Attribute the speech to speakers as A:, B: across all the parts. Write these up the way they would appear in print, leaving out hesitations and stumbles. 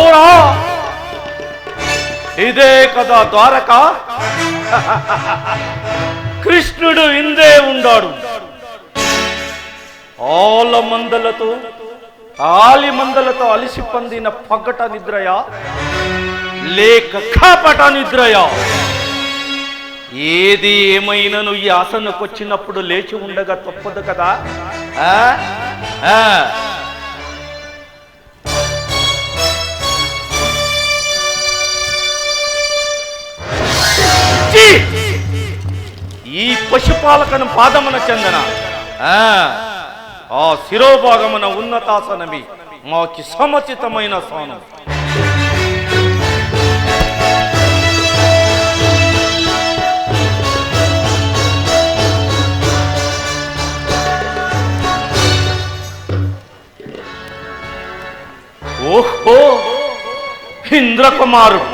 A: అవునా? ఇదే కదా ద్వారక. కృష్ణుడు ఇందే ఉండాడు. ఆలి మందలతో అలిసి పొందిన పగట నిద్రయా లేక కాపట నిద్రయా? ఏది ఏమైనను ఈ ఆసనకొచ్చినప్పుడు లేచి ఉండగా తప్పదు కదా. ఈ పశుపాలకను పాదమున చెందన ఆ శిరోభాగమున ఉన్నతాసనమి మాకి సముచితమైన స్థానం. ఓహో, ఇంద్రకుమారుడు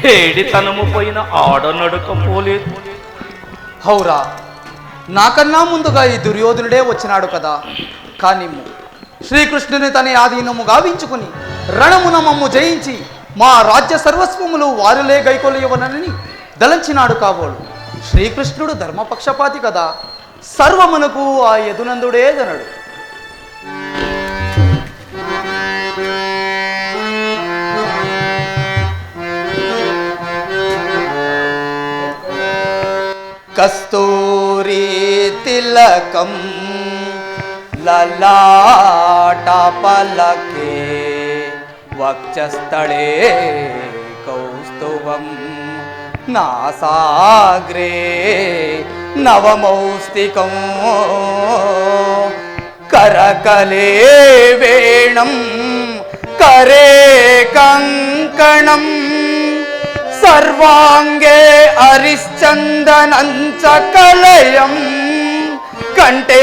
A: వేడితనము పోయిన ఆడనడుకపోలేదు.
B: హౌరా, నాకన్నా ముందుగా ఈ దుర్యోధనుడే వచ్చినాడు కదా. కానీ శ్రీకృష్ణుని తన ఆధీనము గావించుకుని రణమున మమ్ము జయించి మా రాజ్య సర్వస్వములు వారులే గైకొలియవనని దలంచినాడు కాబోలు. శ్రీకృష్ణుడు ధర్మపక్షపాతి కదా, సర్వమునకు ఆ యదునందుడే దనడు. కస్తూరి తిలకం లలాట పలకే వక్షస్థళే కౌస్తుభం నాసాగ్రే నవమౌస్తికం కరకలే వేణం కరే కంకణం సర్వాంగే హరిశ్చందనంచ కలయం కంఠేశముక్తావళి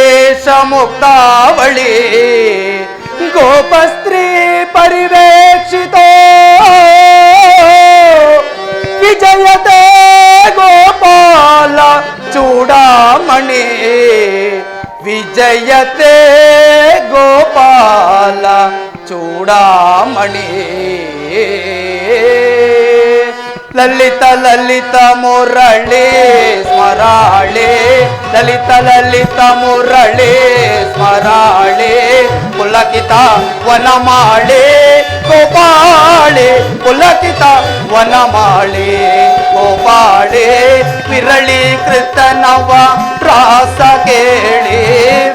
B: గోపస్త్రీ పరివేక్షితో విజయతే గోపాల చూడామణి విజయతే గోపాల చూడామణి లలిత లలిత మురళి స్మరాళి లలిత లలిత మురళి స్మరాళి పులకిత వనమాళి గోపాళి పులకిత వనమాళి గోపాళి విరళీకృత నవ రాಸ ಕೇಳಿ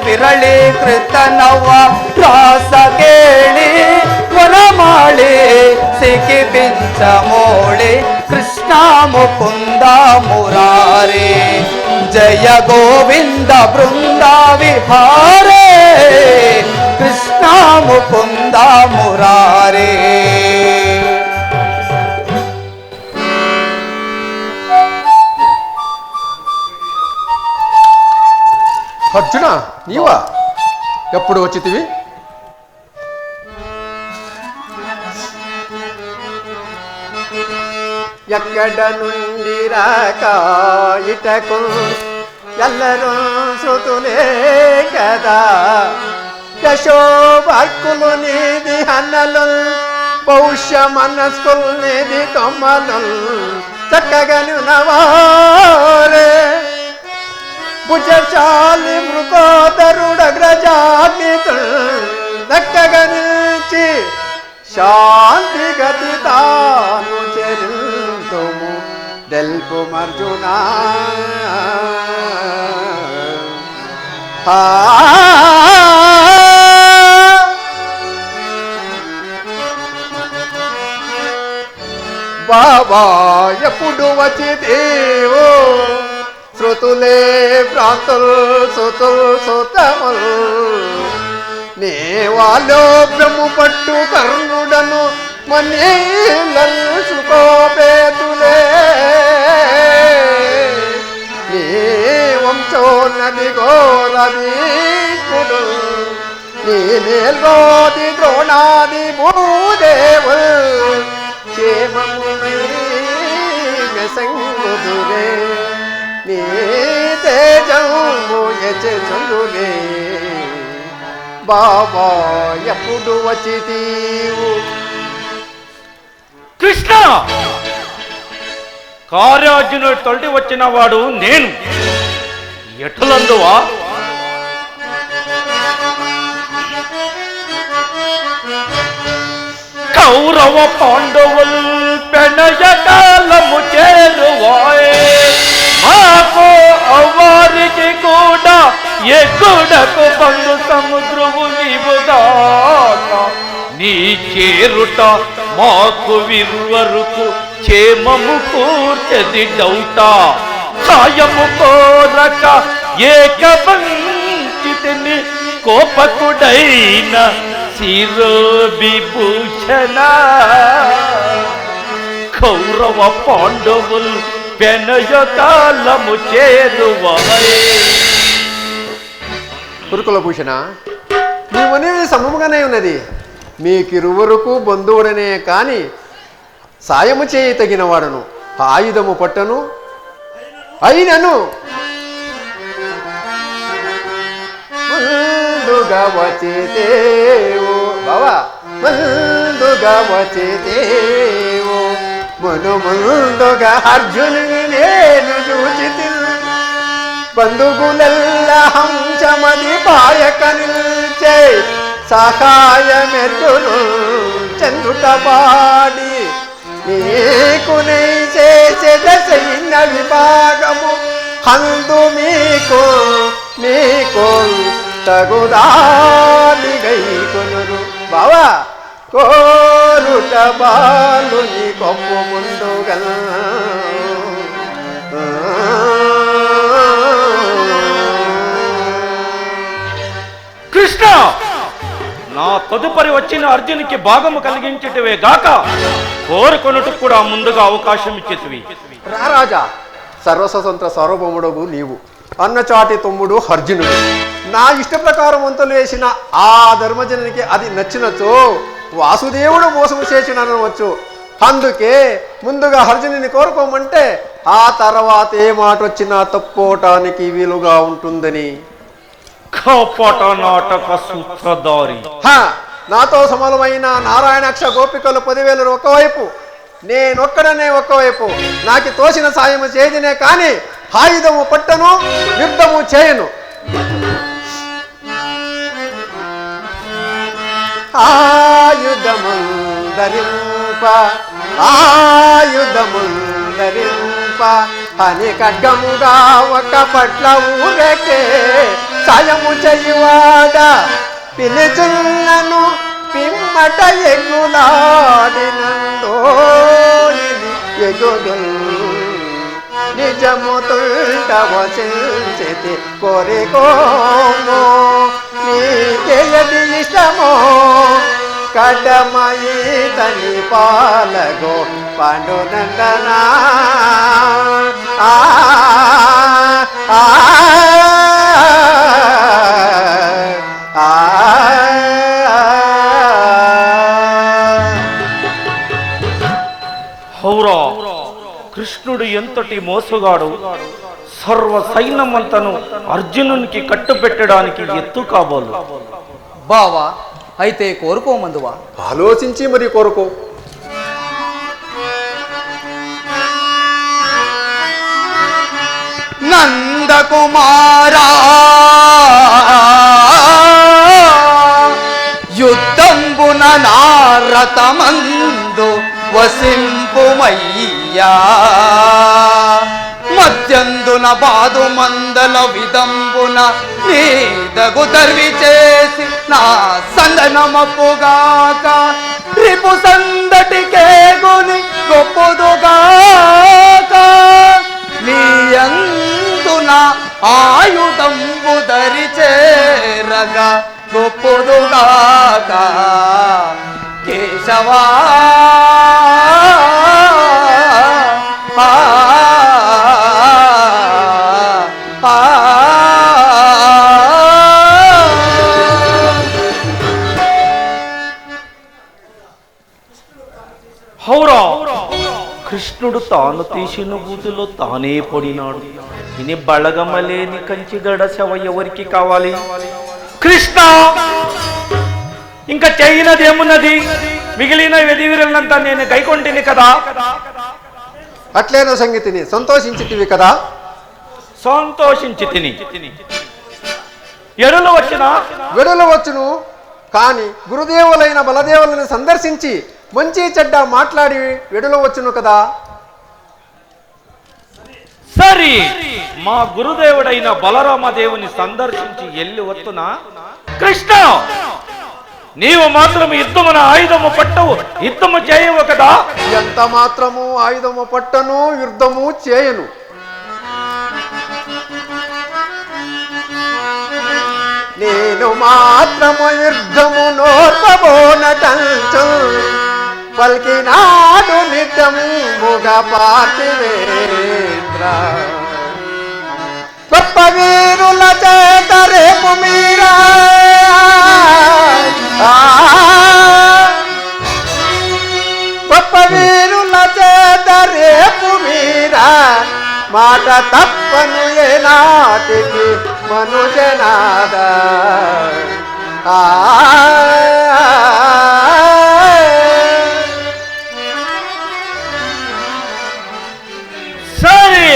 B: ವಿರಳೀಕೃತ ನವ ರಾಸ ಕೇಳಿ ವನಮಾಳಿ ಸಿಕ್ಕಿ ಪಿಂಚ ಮೋಳಿ ಕೃಷ್ಣ ಮುಕುಂದ ಮುರಾರಿ ಜಯ ಗೋವಿಂದ ಬೃಂದ ವಿಹಾರೇ ಕೃಷ್ಣ ಮುಕುಂದ ಮುರಾರಿ.
C: అర్జున, నీవా? ఎప్పుడు వచ్చితివి?
D: ఎక్కడ నుండి రాక ఇటకు ఎల్లరూ శృతులే కదా. యశోభర్కులు నీది అన్నలు పౌష్య మనస్కులు నీది కొమ్మలు చక్కగను నవారే భుజశాలి మృగోదరుడగ్రజాగ్నితుల్ దక్కగా నిలిచి శాంతి గతి తాను చెల్తుము దెల్పు మర్జున. బాబా ఎప్పుడు వచ్చి దేవో శృతులే భ్రాంతులు సుతులు సుతములు నే వాళ్ళు బ్రహ్ము పట్టు కర్ణుడను మనీలసుకోపేతులే నీ వంశోన్నది ఘోరవీకుడు నీ నేల్గోది ద్రోణాది భూదేవు క్షేమము మెసంగుదురే నీ తేజము యచందులే. బాబా ఎప్పుడు వచ్చితీవు
A: కృష్ణ కార్యార్జునుడు తొలటి వచ్చిన వాడు నేను ఎటులందువా కౌరవ పాండవులు పెనయకాలము చేరువాయే మాకు అవారికి కూడా ఎగుడకు బంధు సముద్రము నీవుగాక నీ చేరుట మాకు విరువరుకు క్షేమము కూర్చది డౌట సాయము కోరక ఏకవంచితిని కోపకుడైన శిరోభిభూషణ కౌరవ పాండవులు పెనయకాలము చేరువాయే.
D: కురుకుల భూషణ, నీవనేది సమముగానే ఉన్నది. మీకిరువురకు బంధువుడనే కాని సాయము చేయి తగిన వాడను, ఆయుధము పట్టను అయినను ముందుగా వచ్చేదేవో బావా, ముందుగా వచ్చేదేవో ముందుగా అర్జునుని నేను చూచి బంధుగులెల్ల హంసమది పాయక నిల్చే సహాయమెతును చంద్రుట పాడి నీకు చేసేద సైన్య విభాగము హందు మీకు నీకు తగుదాని గైకొనురు బావా కోరుట బాలుని కొప్పు ముందుగా
A: కృష్ణ నా తదుపరి వచ్చిన అర్జునికి భాగము కలిగించేటివే గాక కోరుకొనుటకు కూడా ముందుగా అవకాశం ఇచ్చేటివి.
D: రారాజా, సర్వస్వతంత్ర సార్వభౌముడగు నీవు, అన్నచాటి తమ్ముడు అర్జునుడు. నా ఇష్ట ప్రకారం వంతులు వేసిన ఆ ధర్మజనునికి అది నచ్చినచో వాసుదేవుడు మోసము చేసినవచ్చు. అందుకే ముందుగా అర్జునుని కోరుకోమంటే ఆ తర్వాత ఏ మాట వచ్చినా తప్పుకోవటానికి వీలుగా ఉంటుందని.
A: కపట నాటక సూత్రధారి,
D: నాతో సమలమైన నారాయణాక్ష గోపికలు 10,000 ఒకవైపు, నేనొక్కడనే ఒకవైపు. నాకు తోసిన సాయము చేయదినే కానీ ఆయుధము పట్టను, యుద్ధము చేయను. ఆయుధముందరింప ఆయుధముందరింప అని ఖడ్గముగా ఒక పట్ల ఊరకే సాయము చెయ్యవాడ పిలుచున్నను పిమ్మట ఎగులాడినందో ఎగుదు నిజము తుంట వసించితి కోరికోమో నీకేయది ఇష్టమో కడమయి తని పాలగో పాండునందనా
A: హౌరా కృష్ణుడు ఎంతటి మోసగాడు. సర్వ సైన్యమంతను అర్జునునికి కట్టుపెట్టడానికి ఎత్తు కాబోలు.
B: బావా, అయితే కోరుకోమందువా?
D: ఆలోచించి మరి కోరుకో.
B: నందకుమారా యుద్ధంబున నారతమందు వసింపుమయ్యా మధ్యందున బాదు మందల విదంబున నీదగు దర్వి చేసి నా సందనమప్పుగాక రిపు సందటికే గుని గొప్పదుగాక నీ అందున ఆయుధంబు దరిచేరగా గొప్పదుగాక కేశవా
A: హౌరా కృష్ణుడు తాను తీసిన బూతులో తానే పడినాడు. ఇని బళగమలేని కంచి గడ శవ ఎవరికి కావాలి? కృష్ణ ఇంకా చేయనదేమున్నది? మిగిలిన వెదివిరలంతా నేను గైకొంటిని కదా.
D: అట్లేనో సంగతిని సంతోషించితివి కదా.
A: సంతోషించి తిని ఎడులు వచ్చిన
D: వెడలవచ్చును, కాని గురుదేవులైన బలదేవులను సందర్శించి మంచి చెడ్డ మాట్లాడి వెడలవచ్చును కదా.
A: సరి మా గురుదేవుడైన బలరామదేవుని సందర్శించి ఎల్లి వస్తున్నా. కృష్ణ, నీవు మాత్రం యుద్ధమున ఆయుధము పట్టవు, యుద్ధము చేయవు కదా.
D: ఎంత మాత్రము ఆయుధము పట్టను, యుద్ధము చేయను. నేను మాత్రము యుద్ధము నోర్పబోనటంచు పలికినాడు నిజముగ పార్థివేంద్ర. గొప్ప వీరుల చేత రేపు మీరా, గొప్ప వీరుల చేత రేపు మీరా, మాట తప్పను ఏనాటికి మనుజనాద.
A: సరే,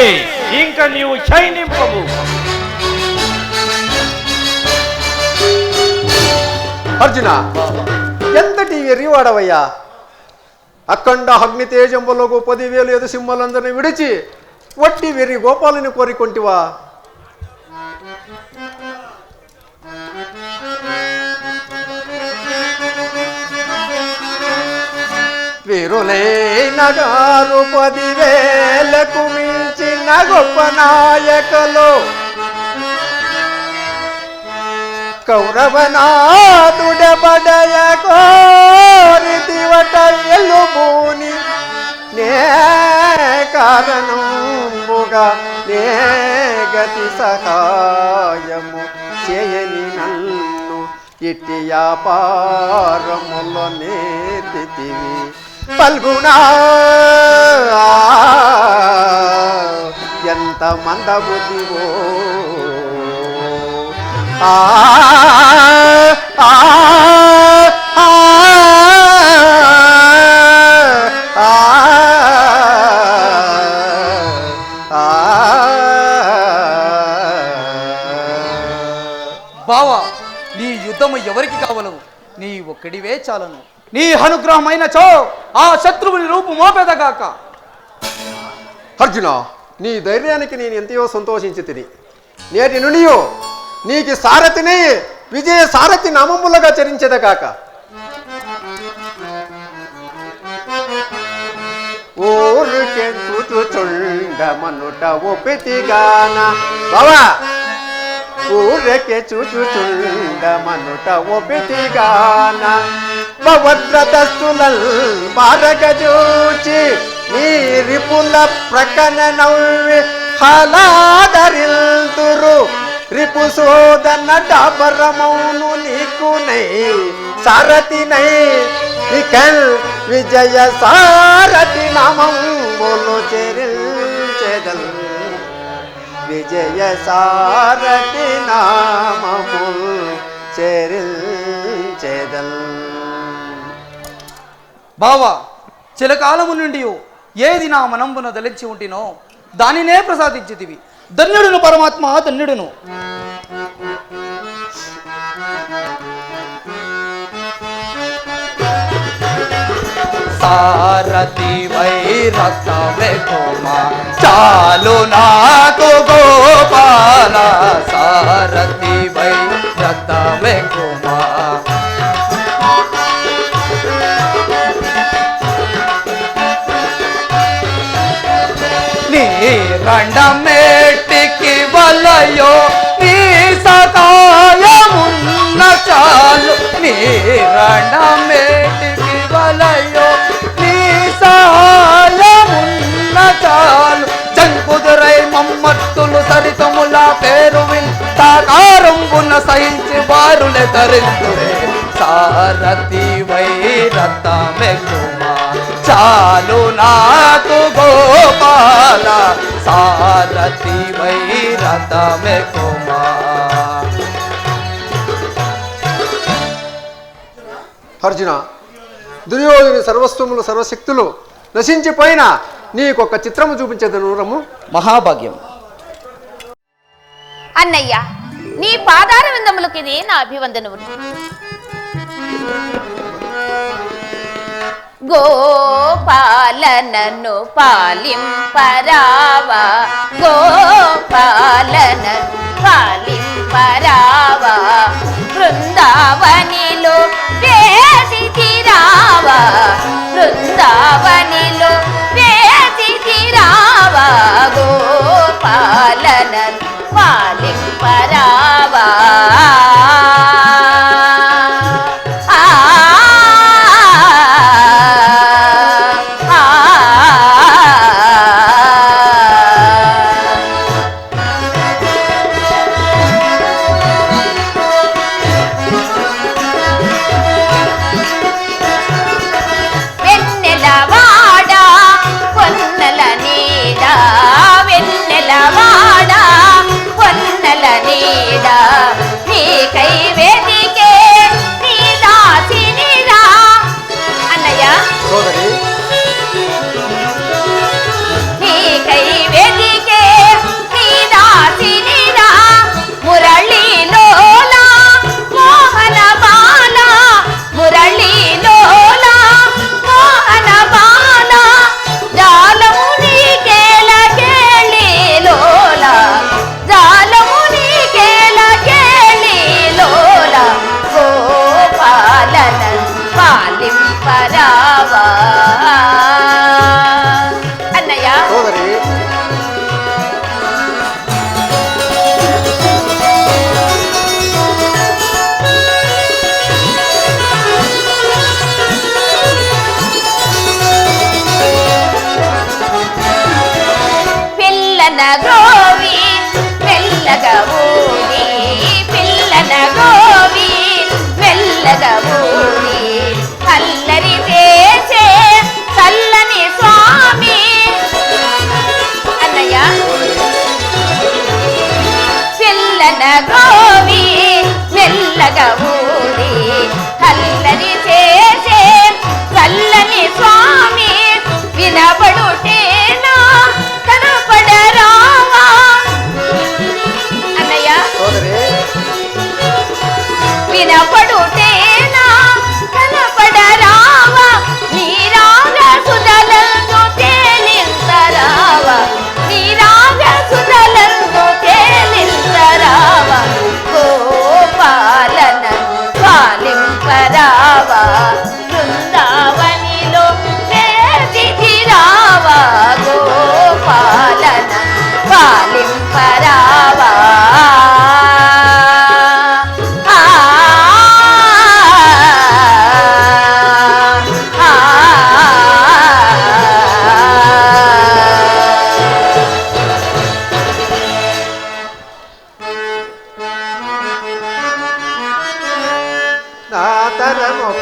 A: ఇంకా నీవు చైనింపవు.
D: అర్జున, ఎంతటి ఎర్రివాడవయ్యా! అఖండ అగ్ని తేజంబులకు 10,000 ఎదు సింహలందరినీ విడిచి వట్టి వెర్రి గోపాలని కోరికొంటివా? వీరులైన గారు 10,000కు మించిన గొప్ప నాయకులు, కౌరవనాథుడబడయ కోరితివట ఎల్లుబూని నే కారణంబుగా నే గతి సహాయము చేయని నన్ను ఇట్టి వ్యాపారములో నేతివి పల్గుణా. ఎంత మందబుద్ధివో!
B: బావా, నీ యుద్ధము ఎవరికి కావలవు? నీ ఒక్కడివే చాలను. నీ అనుగ్రహమైన చో ఆ శత్రువుని రూపు మోపెదగాక.
D: అర్జున, నీ ధైర్యానికి నేను ఎంతో సంతోషించి తిని నేటి నుండియో నీకు సారథిని విజయ సారథి నామములుగా చరించేదగాక. ఊరికే చూచుచుండమనుట ఒప్పితిగాన బావా, ఊరికే చూచుచుండమనుట ఒప్పితిగాన భవద్రతస్తులల్ బారగజూచి నీ రిపుల ప్రకన నవ్వి హలాదరిల్తురు. రిపు సోదన డాబరమౌను నీకునై సారథినై వికల్ విజయ సారథి నామములు చెరిల్చెదల్. విజయ సారథి నామములు చెరిల్చెదల్.
B: బావా, చిలకాలము నుండి ఏది నా మనంబున దలించి ఉంటినో దానినే ప్రసాదించితివి. ధన్యుడును పరమాత్మ, ధన్యుడును. సారథి వైరతమే కోమా చాలు నాకు గోపాల. సారథి వైరతమే కోమా నీ రండమేటికి వలయో నీ సకాయమున్న చాలు. నీ రండమేటికి వలయో నీ సహాయమున్న చాలు. జంకుదురై మమ్మత్తులు సరితముల పేరు వింతాకారంబున సహించి వారులే తరింతురే. సారథి వైరతమే కుమా చాలు నాకు గోపాల. సారథి వైరతమే కుమా.
D: అర్జున, దుర్యోధని సర్వస్వములు సర్వశక్తులు నశించిపోయిన నీకొక చిత్రము చూపించదను రమ్ము.
B: మహాభాగ్యం.
E: అన్నయ్య, నీ పాదార విందములకి ఇది నా అభివందనములు. గోపాలనను పాలింపరావా, గోపాలనను పాలింపరావా, బృందావనిలో వేసితిరావా, బృందావనిలో వేసితిరావా, గోపాలనను పాలింపరావా.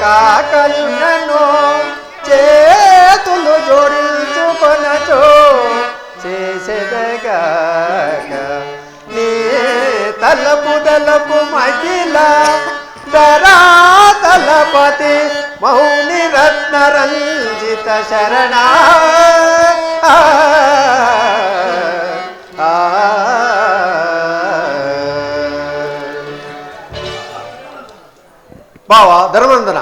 D: కాకయునను చేతులు జోడించుకొనచో చేసేదగాక నీ తలపు మహిళ ధరాతలపతి మౌని రత్న రంజిత శరణ బావా ధర్మందన,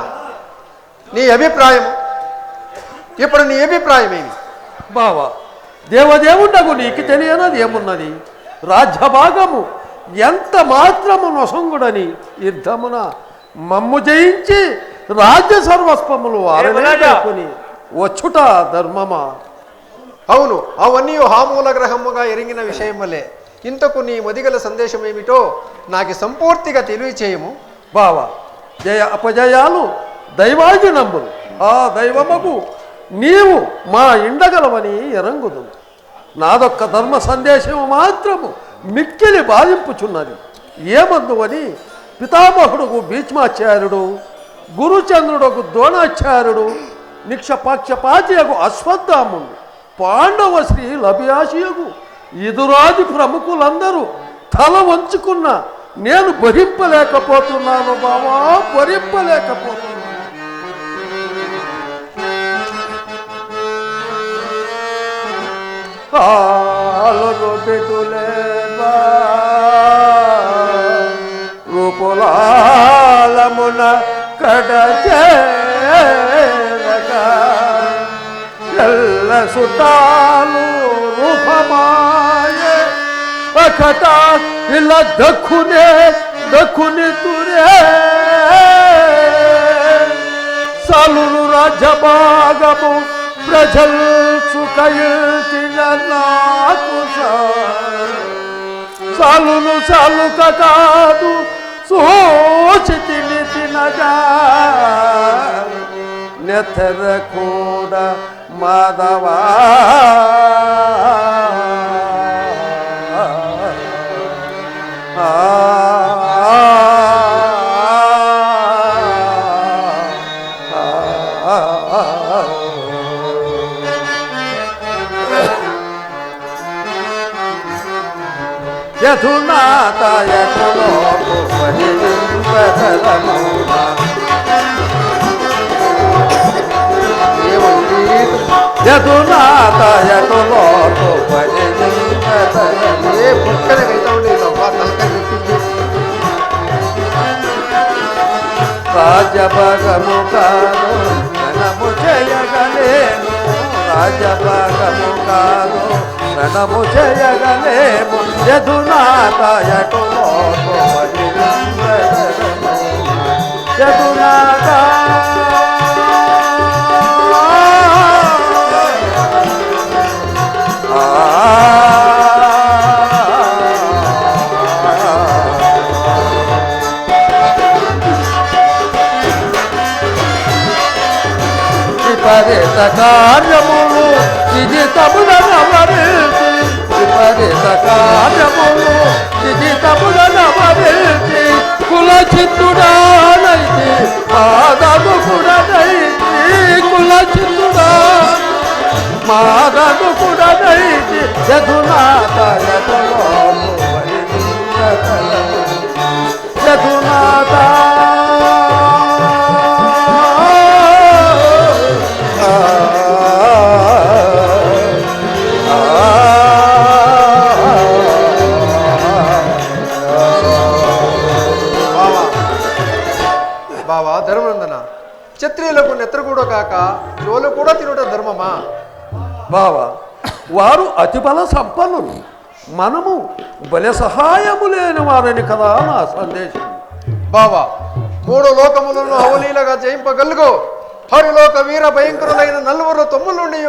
D: నీ అభిప్రాయం ఇప్పుడు నీ అభిప్రాయం ఏమి?
C: బావా, దేవదేవుడకు నీకు తెలియనది ఏమున్నది? రాజ్యభాగము ఎంత మాత్రము నొసంగుడని యుద్ధమున మమ్ము జయించి రాజ్య సర్వస్వములు ఆరని వచ్చుట ధర్మమా?
D: అవును, అవన్నీ హామూల గ్రహముగా ఎరిగిన విషయం వల్లే. ఇంతకు నీ మొదిగల సందేశం ఏమిటో నాకు సంపూర్తిగా తెలియచేయము.
C: బావా, జయ అపజయాలు దైవాధీనంబులు. ఆ దైవమగు నీవు మా ఇండగలవని ఎరంగుదు. నాదొక్క ధర్మ సందేశము మాత్రము మిక్కిలి బాధింపుచున్నది. ఏమందువని పితామహుడుకు భీష్మాచార్యుడు, గురుచంద్రుడుకు ద్రోణాచార్యుడు, నిక్షపక్షపాతియకు అశ్వత్థాముడు, పాండవ శ్రీ లభ్యాశియకు ఇదురాది ప్రముఖులందరూ తల వంచుకున్న నేను భరింపలేకపోతున్నాను బావా, భరింపలేకపోతున్నాను. ఆలరు పెటులేవా రూపులాలమున కడచేరగా ఎల్ల సుతాలు రూపమాయే అకట ఇలా దక్కుని తురే సాలును రాజ్యభాగము ప్రజలు సుఖయుచిన నాకు సాలును సాలుక కాదు సోచితిని తినగా నెత్తర కూడా మాధవా యథునాథ యథులోకు యథునాథ యథులోకు
D: ఏ పుక్కనకైతే ఉండేది అబ్బా తలకాయ నొప్పింది.
C: రాజభగము కాదు రణము చేయగలేను రాజభగము కాదు రణము చేయగలేము యదునాథ యటులోకు యదునాథ విపరీత కార్యములు ఇది తములనవరిచి విపరీత కార్యములు ఇది తములనవరిచి కుల చిత్తుడానైతి మాదను కుడనైతి కుల చిత్తుడా మాదను కుడనైతి యదునాథ యదులోను యదునాథ
D: బావా ధర్మనందన, క్షత్రియులకు నెత్ర కూడా కాక జోలు కూడా తినుట ధర్మమా?
C: బావా వారు అతి బల సంపన్నులు మనము బల సహాయము లేని వారని కదా నా సందేశం.
D: బావా మూడు లోకములను అవలీలగా జయింపగలుగు హరిలోక వీర భయంకరులైన నలుగురు తమ్ముల నుండి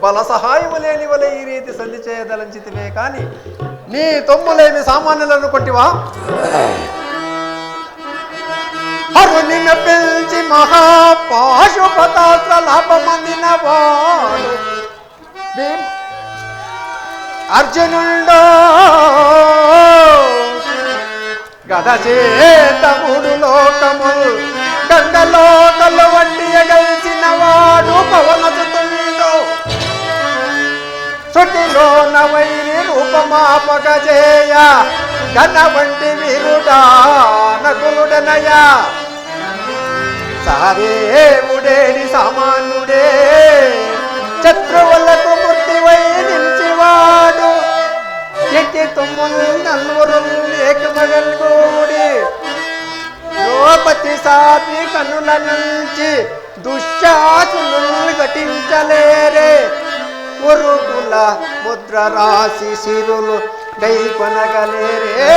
D: బల సహాయము లేని వలె ఈ రీతి సంధి చేయదలంచితివే కాని నీ తమ్ములేమి సామాన్యులను కొట్టివా? హరుని మెప్పించి మహాపాశుపతాస్త్ర లాభమందిన వాడు అర్జునుండో గద చేత మూడు లోకములు గంగలోకలు వంటి ఎగల్చిన వాడు పవనసుతుండో చుట్టిలో నవైని రూపమాపగజేయ గన వంటి వీరుడా నకులుడనయా సారేముడేని సామాన్యుడే శత్రువులకు మృత్యువై నిలిచివాడు ఎట్టి తుమ్ములు నలుగురు ఏకమగల్గూడి ద్రౌపది సాపి కనుల నుంచి దుశ్శాసులు ఘటించలేరే ఉరుకుల ముద్ర రాసి సిరులు గై కొనగలేరే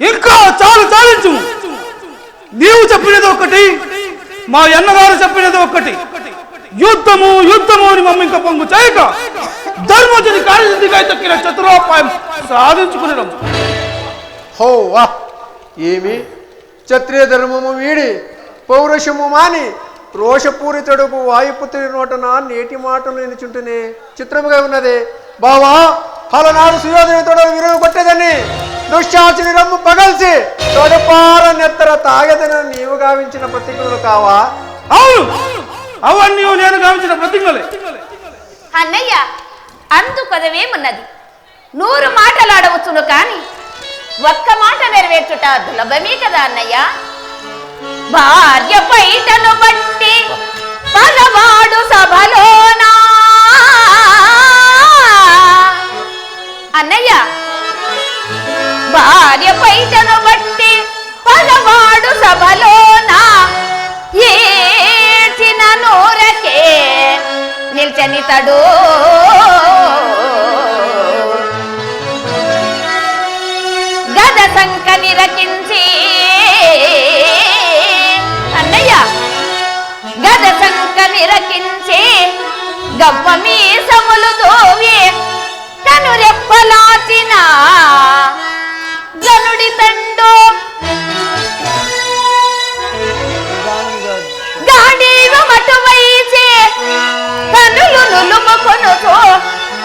B: ఇంకా చాలు చాలించు. నీవు చెప్పినది ఒకటి, మా అన్నగారు చెప్పినది ఒకటి. యుద్ధము యుద్ధము అని మమ్మ ఇంకా పొంగు చేయక ధర్మజుని కార్యసిద్ధికై తక్కిన చతురోపాయం సాధించుకునేడం.
D: హో వా ఏమి క్షత్రియ ధర్మము వీడి పౌరుషము మాని రోషపూరితుడుకు వాయుపుత్రుడి నోటన నేటి మాటలు నిలుచుంటేనే చిత్రముగా ఉన్నది. బావా పలనాడు సుయోధన తోడలు విరుగు కొట్టేదని దుశ్శాసుని రమ్ము పగల్చి తొడపార నెత్తర తాగదని నీవు గావించిన ప్రతిజ్ఞలు కావా?
B: అవును, అవన్నీ నేను గావించిన ప్రతిజ్ఞలే.
E: అన్నయ్య అందు కదవేమున్నది, 100 మాటలాడవచ్చును కాని ఒక్క మాట నెరవేర్చుట దులభమే కదా అన్నయ్య. భార్య పైటను బట్టి పగవాడు సభలోనా అన్నయ్య, భార్య పైటను బట్టి పగవాడు సభలోనా ఏచిన నూరకే నిల్చనితడు. గద సంక నిరకించి అన్నయ్య, గద సంక నిరకించి గవ్వ మీసములు దోవి తను రెప్పలాచిన గనుడి తండు గాడీవ మటువైచే కనులు నులుముకొనుతో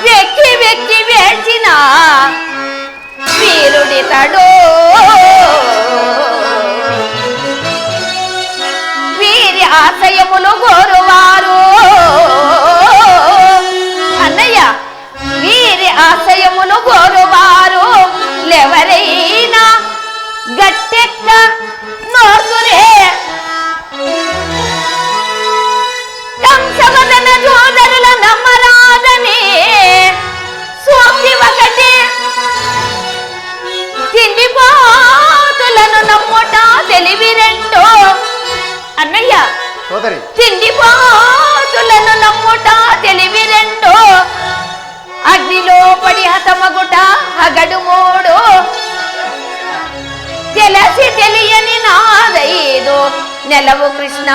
E: వెక్కి వెక్కి వేడ్చిన వీరుడితడు. వీరి ఆశయములు గోరువారు అన్నయ్య, వీరి ఆశయములు గోరువారు లెవరైనా గట్టెక్క నోసురే. కంసవదన జోదరుల నమ్మరాదని సోకి ఒకటి తిండిపోతులను నమ్ముట తెలివి రెండో అన్నయ్య.
D: సోదరి,
E: తిండిపోతులను నమ్ముట తెలివి రెండో అగ్నిలో పడి హతమగుట అగడు మూడు తెలిసి తెలియని నాదైదు నెలవు కృష్ణ.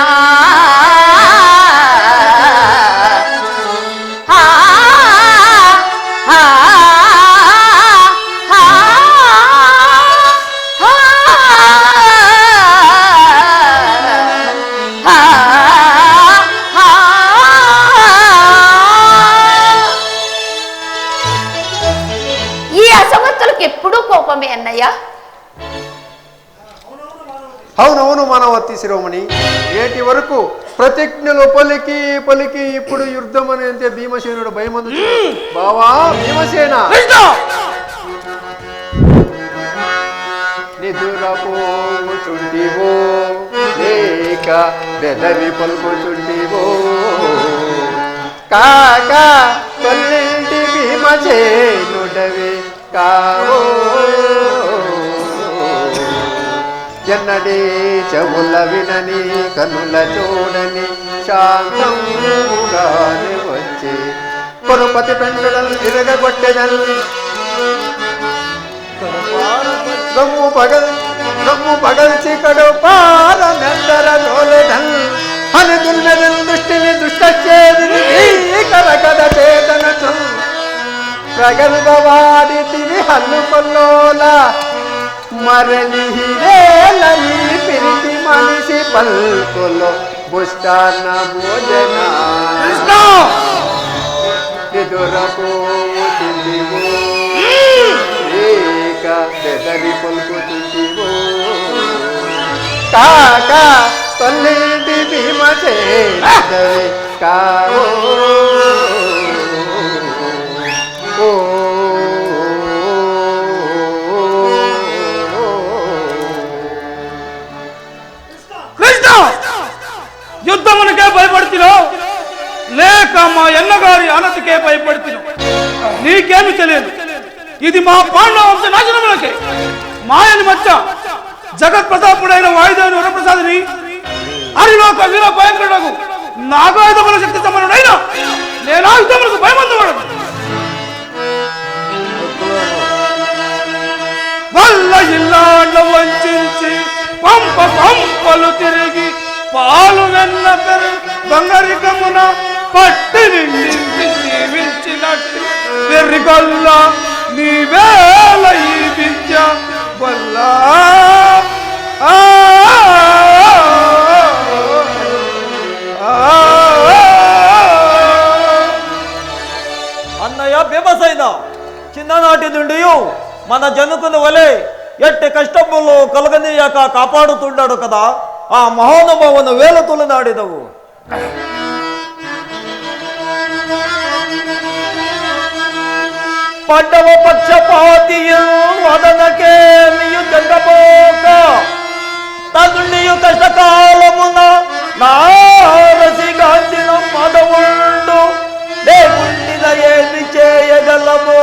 E: ఈ అసమర్థులకు ఎప్పుడూ కోపమే అన్నయ్య.
D: అవునవును మానవతి శిరోమణి, నేటి వరకు ప్రతిజ్ఞలు పలికి పలికి ఇప్పుడు యుద్ధం అనేంతే భీమసేనుడు భయమందు. బావా భీమసేన, నిదురపోచుంటివో లేక బెదరి పలుకుచుంటివో కాక తొల్లింటి భీమసేనుడవే కావో. ఎన్నడే చెవుల వినని కనుల చూడని శాంతముగానే వచ్చే కొనుపతి పెండుడల్ ఇరగొట్టెదల్ రొమ్ము పగల్చి కడుపార నెందర నోలెదల్ అని దుర్మెదల్ దృష్టిని దుష్టచేదిని కరకద చేతనచు ప్రగల్భవాడి తిరి హల్లు కొల్లోల మరలి హిరేలని పిరికి మనిషి పల్కులో బుష్టాన్న భోజన ఎదురపోతుందివో ఏక బెదరి పలుకుతుందివో కాక తొల్లింటి భీమసేనుడవే కావో.
B: యుద్ధమునికే భయపడుతున్నావు లేక మా ఎన్నగారి అనతికే భయపడుతున్నావు? నీకేమి తెలియదు, ఇది మా పాండవ వంశ నాశనములకే. మాయని మధ్య జగత్ ప్రతాపుడైన వాయుదేవుని వరప్రసాదిని హరిలోక వీర భయంకరుడు నాగాయుధముల శక్తి సమానుడైన నేను ఆ యుద్ధములకు భయమందువాడు. వల్ల ఇల్లాండ్ల వంచి పంప పంపలు తిరిగి పాలు వెన్న పెరు దొంగరికమున పట్టి నిండి జీవించినట్టు వెర్రిగొల్ల నీవేల ఈ విద్య వల్ల
F: అన్నయ్య భీమసేన చిన్ననాటి నుండి మన జనుకుని వలె ఎట్టి కష్టములు కలగనీయక కాపాడుతున్నాడు కదా. ఆ మహోనుభావును వేలతులు నాడిదవు. పండవ పక్షపాతియు వదనకే నీయు జంగపోక తగునియు కష్టకాలమున నారసిగాంచిన మదవుండు లేకుండిన ఏమి చేయగలమో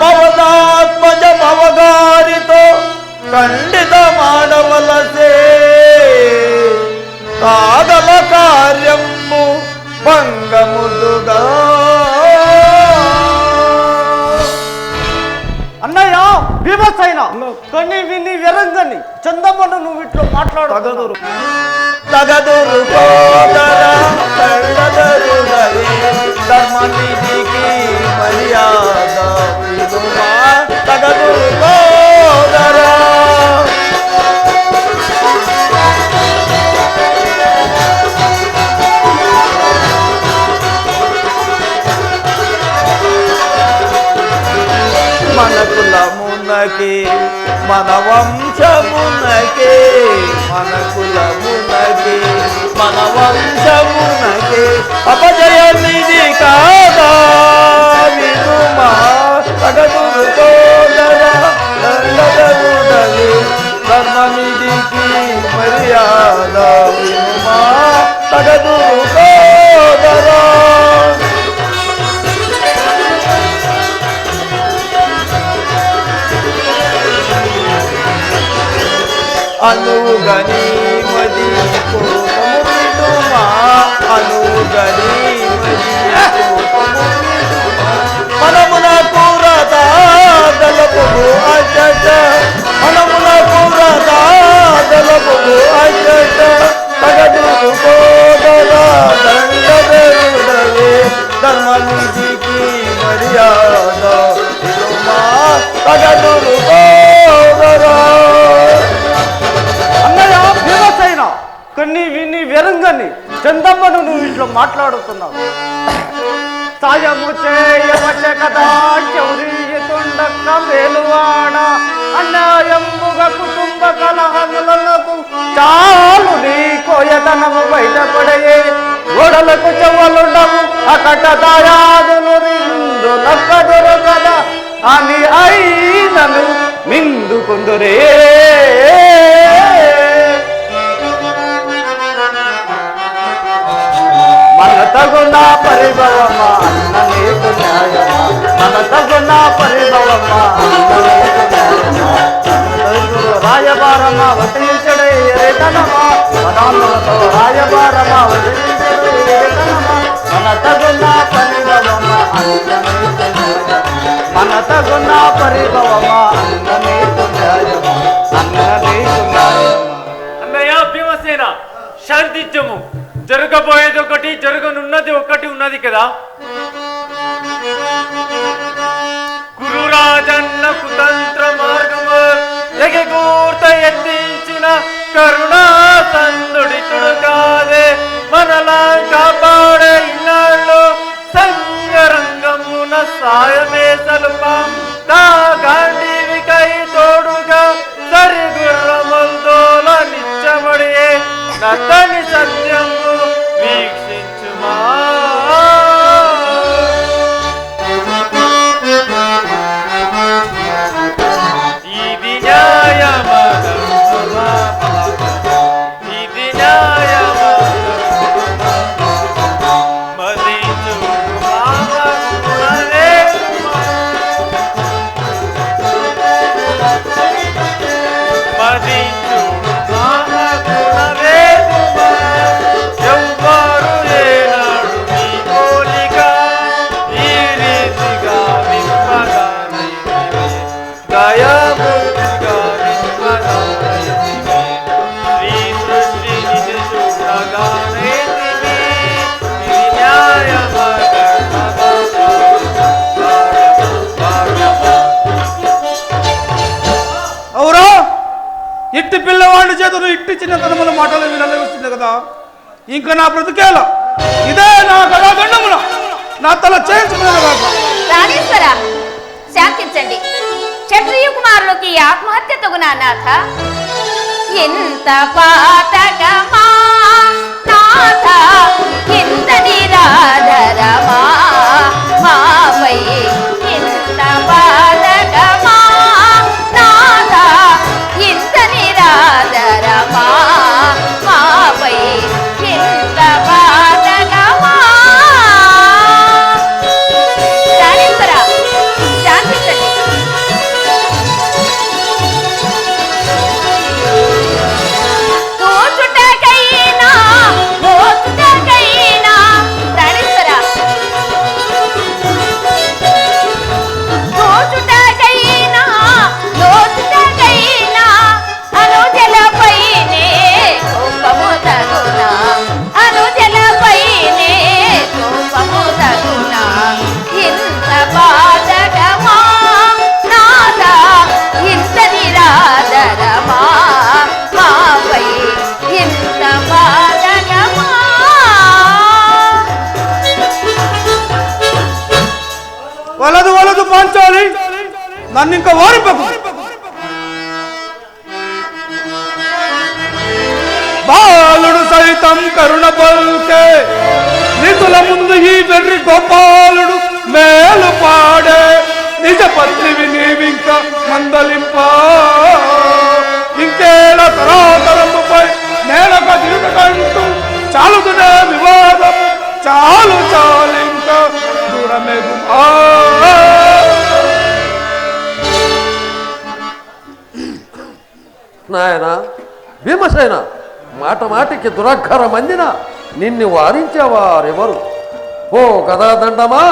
F: భవదాత్మజ భవగారితో ఖండిత మానవలసే కాగల కార్యము భంగముదుగా.
B: అన్నయ్య భీమసైన కొన్ని విని వెరంగని చందమ్మను నువ్వు ఇట్లా మాట్లాడు.
F: తగదురు కోదరా తగదురుదరి ధర్మనిధికి మర్యాద విదుమా తగదురు కోదరా. మన కులమునకి మన వంశమునకి మన కులమునకి మన వంశమునకి అపజయ నిధి కాదా విదుమా తగదురు కోదరా తగదురుదరి ధర్మనిధికి మర్యాద విదుమా తగదురు కోదరా. అనుగని మది కోపముమా అనుగని మనమున కూరత దలపు అజట మనమున కూరత దలపు అజట తగదురు కోదరా దండదరుదరే ధర్మనిధికి మర్యాద విదుమా తగదురు కోదరా.
B: కొన్ని విని వెరంగని చందమ్మను నువ్వు ఇట్లా మాట్లాడుతున్నావు. సాయము చేయవచ కదా చౌరీయతుండక్క మేలువాడ అన్యాయంబుగా కుటుంబ కలహములకు చాలు నీ కోయతనము బయటపడే గోడలకు చెవ్వలుండవు అకట దాయాదులు నిందు నక్కదురు కదా అని అయినను మిందుకుందురే. మన తగున పరిభవమా అన్న నీకు న్యాయమా మన తగున పరిభవమా అన్న నీకు న్యాయమా రాయబారమా వసించడే రేతనమా పదాలతో రాయబారమా వసించడే రేతనమా మన తగున పరిభవమా అన్న నీకు న్యాయమా మన తగున పరిభవమా అన్న నీకు న్యాయమా అన్న నీకు న్యాయమా.
G: అన్నయ్య భీమసేన శాంతించము. జరగబోయేది ఒకటి జరగనున్నది ఒకటి ఉన్నది కదా. గురురాజన్న కుతంత్ర మార్గము ఎగగూర్త ఎత్తించిన కరుణా సందుడితుడు కాదే మనలా కాపాడే ఇన్నాళ్ళు సంగరంగమున సాయమే సల్పం తా గాంధీవికై తోడుగా సరిగుర్రముల్దోల నిచ్చబడి నతని సత్యము వీక్షించుమా. ఇది న్యాయమా ఇది న్యాయమా
B: ఇట్టి పిల్లవాడి చేతులు ఇట్టి చిన్నతనముల మాటలు వినాలి వస్తుంది కదా. ఇంకా నా బ్రతికేలా ఇదే నా కళాఖండమున నా తల చేయించుకున్నాను.
E: రాణేశ్వర శాంతించండి. క్షత్రియ కుమారులకి ఆత్మహత్య తగునా నాథ? ఎంత పాతకమా నాథ ఎంత నిరాధరమా మా
B: నన్ను ఇంకా ఓరింపకు. బాలుడు సైతం కరుణ పల్కే నిధుల ముందు ఈ వెర్రి గోపాలుడు మేలు పాడే నిజ పత్నివి నీవింక మందలింప ఇంకేలా తరాతరముపై నేలక తిరుగుకంటూ చాలుతునే వివాదం చాలు చాలింక దూరమేగు
C: నాయన భీమసేన, మాట మాటికి దురక్కర మందిన నిన్ను వారించేవారెవరు? ఓ గదాదండమా,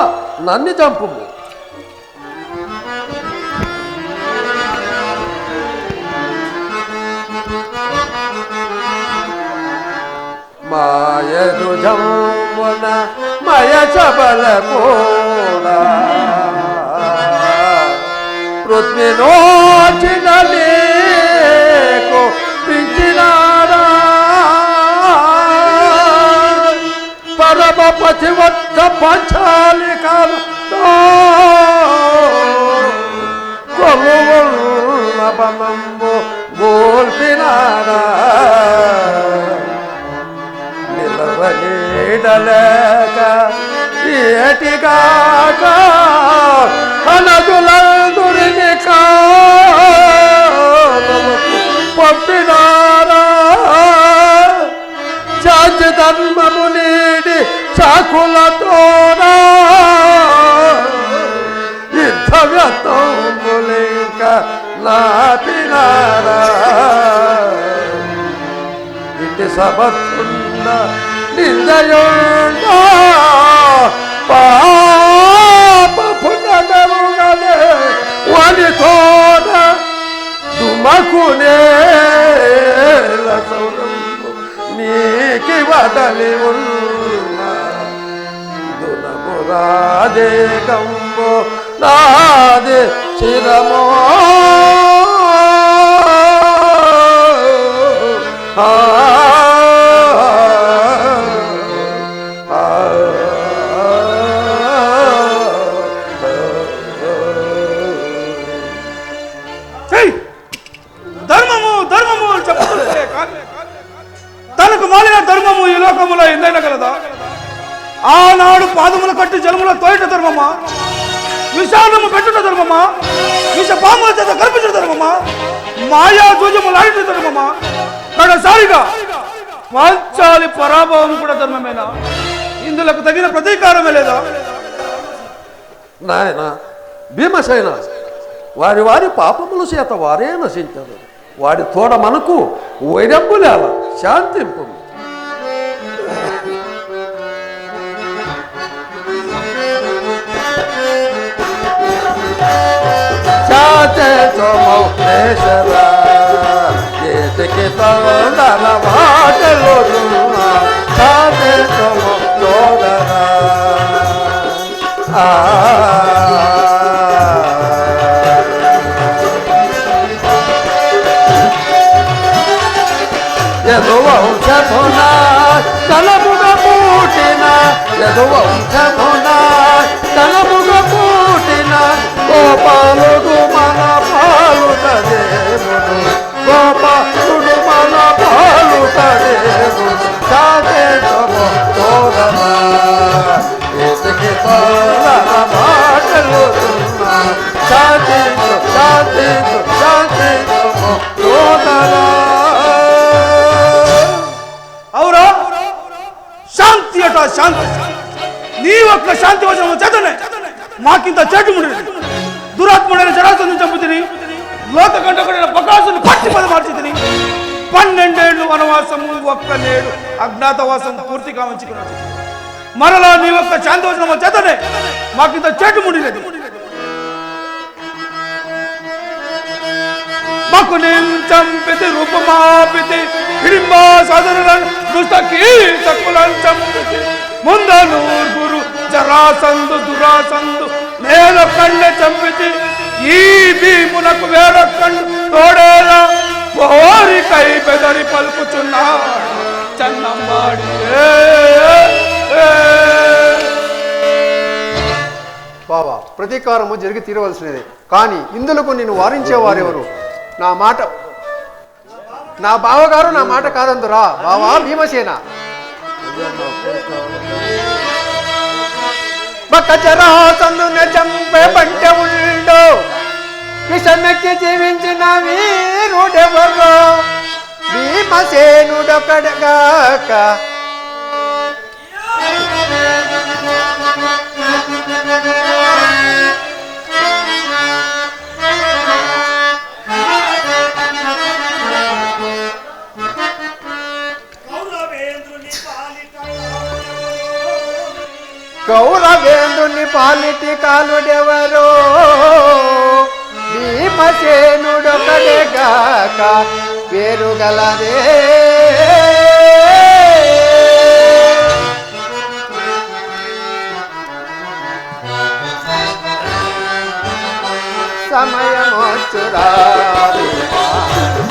C: నన్ను చంపుము. మాయదు జమున మయ చబల కూడా పృథ్వీనోచిన లేకో పించినాడా పరమ పతివత్త పంచాలికాలు కొలువున్న బలంబు గోల్పినాడా నిలవలేడలేక ఏటిగాక అనదులందురిని పంపినారా జాతి ధర్మము నీడి చాకులతోనా యుద్ధ వ్యర్థములింక నాపినారా ఇటు సమర్థున్న నిందయుండ పాప పుణ్యముగలే వానితోన దుమకునే సౌరము నీకి వదలి ఉన్న దునమురాదే కంబో నాదే చిరమో
B: ధర్మము ధర్మము చెప్పుతుంటే తనకు మాలిన ధర్మము ఈ లోకములో ఎందైనా కలదా? ఆనాడు పాదములు కట్టి జలముల తోయట ధర్మమా? విషాదము పెట్టుట ధర్మమా? విష పాముల చేత కల్పించిన ధర్మమా? మాయా జూజములాడిన ధర్మమా? కడసారిగా పాంచాలి పరాభవం కూడా ధర్మమేనా? ఇందులకు తగిన ప్రతీకారమే లేదా?
C: నాయన భీమసేన, వారి వారి పాపముల చేత వారే నశించదు. వాడి తోడ మనకు వైరబ్బులేల శాంతింపు. ఏటికి తోడన వాటలో తోడనా యదువంశమున తలముగ పూటిన యదువంశమున తలముగ పూటిన గోపాలుడు మన పాలుటదేవుడు గోపాలుడు మన పాలుటదేవుడు సాధేశము తోడనా ఎతికి తోడన మాటలు శాంతించు శాంతించు శాంతించము తోడనా.
B: అవురా శాంతి అట శాంతి. నీ ఒక్క శాంతి వచనము చేతనే మాకింత చేటుముడి దురాత్ముడైన జరాసంధుని చంపుతిని, లోకకంటకుడైన బకాసుని పట్టి పద మార్చితిని. 12 ఏళ్ళు వనవాసము, ఒక్క నేడు అజ్ఞాతవాసం పూర్తి కావించుకున్నాడు. మరలా నీ ఒక్క శాంతి వచనము చేతనే మాకింత చేటుముడి లేదు. మకునిం చంపితి రూపమాపితి హిడింబా సదరులను దుష్ట కీచకులను చంపితి. ముందనూర్గురు జరాసందు దురాసందు నేలొక్కళ్ళే చంపితి. ఈ భీమునకు వేరొక్కళ్ళు తోడేలా కోరికై బెదరి పలుకుచున్నాడు చన్నమ్మాడి.
D: బావా ప్రతీకారము జరిగి తీరవలసినదే. కానీ ఇందులకు నిన్ను వారించేవారెవరు? నా బావగారు నా మాట కాదందురా బావా భీమసేన. బకచరాసందున చంపే పంట ఉండు విషమెక్కి జీవించిన వీరుడెవరో భీమసేనుడొకడగాక. కౌరవేంద్రుని పాలిటి కాలుడెవరో భీమసేనుడొకడేగాక వేరుగలదే. సమయమోచురా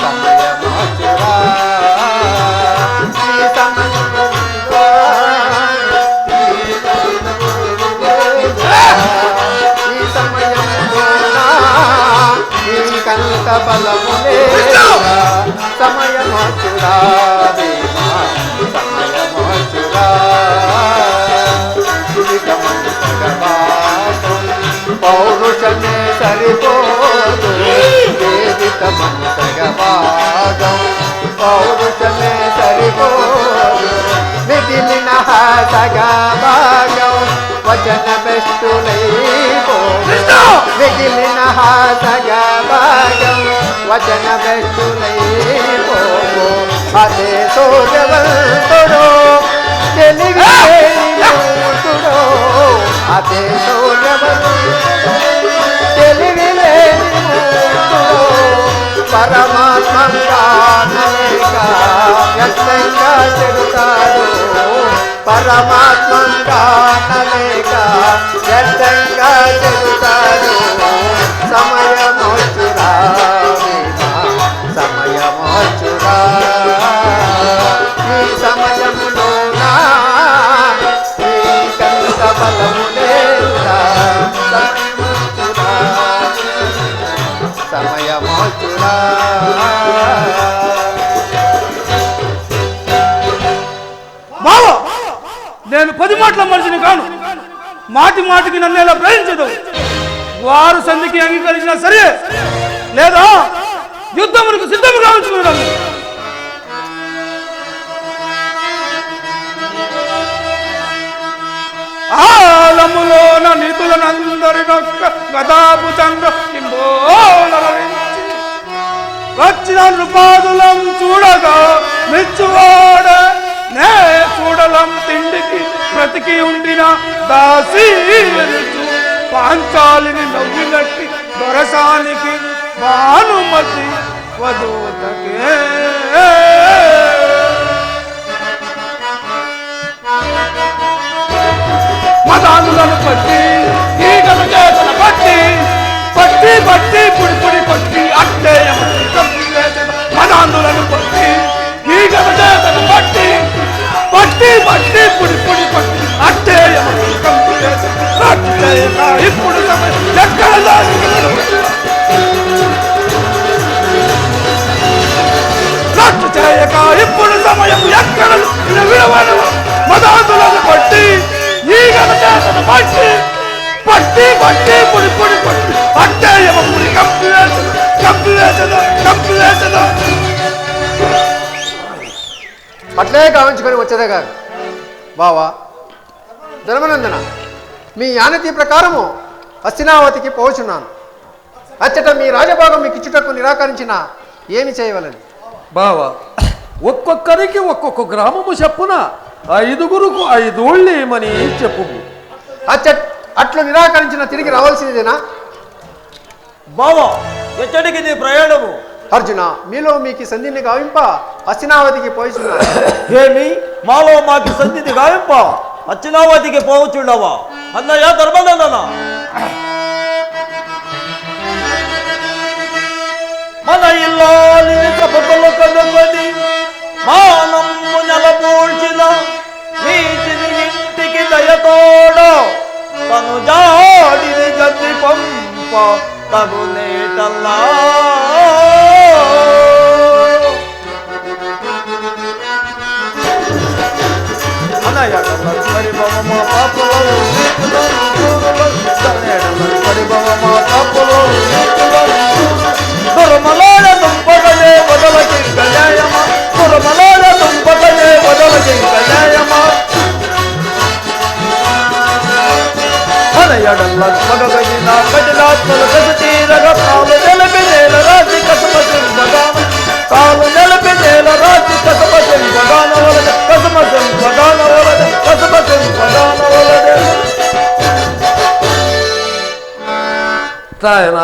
D: సమయమోచురా కంత బలములే సమయమోచురా సమయమోచురా పౌరుషమే సరిపోదు వేదితమంతగభాగం పౌరుషమే సరిపోదు మిగిలిన సగభాగం వచన బెస్టులైపో మిగిలిన సగభాగం వచన బెస్టులైపో. అదే సూర్యవంతుడు తెలివిలేనిమూర్తుడు అదే సూర్యవంతుడు తెలివిలేనిమూర్తుడు పరమాత్మంగా నలేక వ్యక్తంగా చెడుతాడు పరమాత్మంగా నలేక వ్యక్తంగా చెడుతాడు. సమయమోచురా సమయమోచురా ఈ సమయములోనా ఈ కంత బలములేరా సమయమోచురా సమయమోచురా.
B: బావా నేను 10 మాటల మనిషిని కాను. మాటి మాటికి నన్ను ఎలా ప్రయోగించదు. వారు సంధికి అంగీకరించినా సరే లేదా యుద్ధములకు సిద్ధముగా ఉంచుకున్నాను. ఆలములోన నిధులనందరినొక్క గదాపు చంద్ర వచ్చిన నృపాదులం చూడగా మెచ్చువాడ నే చూడలం తిండికి బ్రతికి ఉండిన దాసి పాంచాలిని నవ్వినట్టి దొరసానికి భానుమతి వధూతకే. మదానులను పట్టి ఈగల చేతన పట్టి పట్టి పట్టి పుడి పుడి పట్టి అట్టే మదానులను పట్టి ఈగల చేతన పట్టి పట్టి పట్టి పుడి పుడి పట్టి అట్టే ఇప్పుడు ఎక్కడ రట్టు చేయక ఇప్పుడు సమయం ఎక్కడ మదాదులను పట్టి ఈగల చేతను పట్టి పట్టి పట్టి పుడి పుడి పట్టి అట్టే పుడి కంపివేసదు.
D: అట్లే కావించుకొని వచ్చేదే కాదు బావా ధర్మనందన. మీ ఆనతి ప్రకారము హస్తినావతికి పోచున్నాను. అచ్చట మీ రాజభాగం మీకు ఇచ్చుటకు నిరాకరించిన ఏమి చేయవలని?
C: బావా ఒక్కొక్కరికి ఒక్కొక్క గ్రామము చెప్పున 5గురుకు 5 ఊళ్ళేమని చెప్పు.
D: అట్లు నిరాకరించిన తిరిగి రావాల్సిందేనా?
F: బావా ఎచ్చడికి నీ ప్రయాణము?
D: అర్జున మీలో మీకు సంధిని గావింప హస్తినావతికి పోయిచున్నాను.
F: ఏమి మాలో మాకి సంధిని గావింప హస్తినావతికి పోవచ్చుండవా? అన్నయ్య ధర్మనందన మన ఇల్లాలి సభలు కనుకొని మానమ్ము నెలపూడ్చిన నీటిని ఇంటికి దయతోడ తను జాడిని గతి చూప తగునేటల్లా పరిభవమా పాపలో పరిభవమా పాపలో దుర్మలాల దుంపగలే వదలకి కళ్యాయమా దుర్మలాల దుంపగలే వదలకి కళ్యాయమా అనయడల్ల మగగైన కటిలాత్మల కసతీరగ కాలు నిలిపి నేల రాజి కసమసింపగాన కాలు నిలిపి నేల రాజి కసమసింపగాన వలద కసమసింపగాన వలద కసమసింపగాన వలదే
C: ఆయన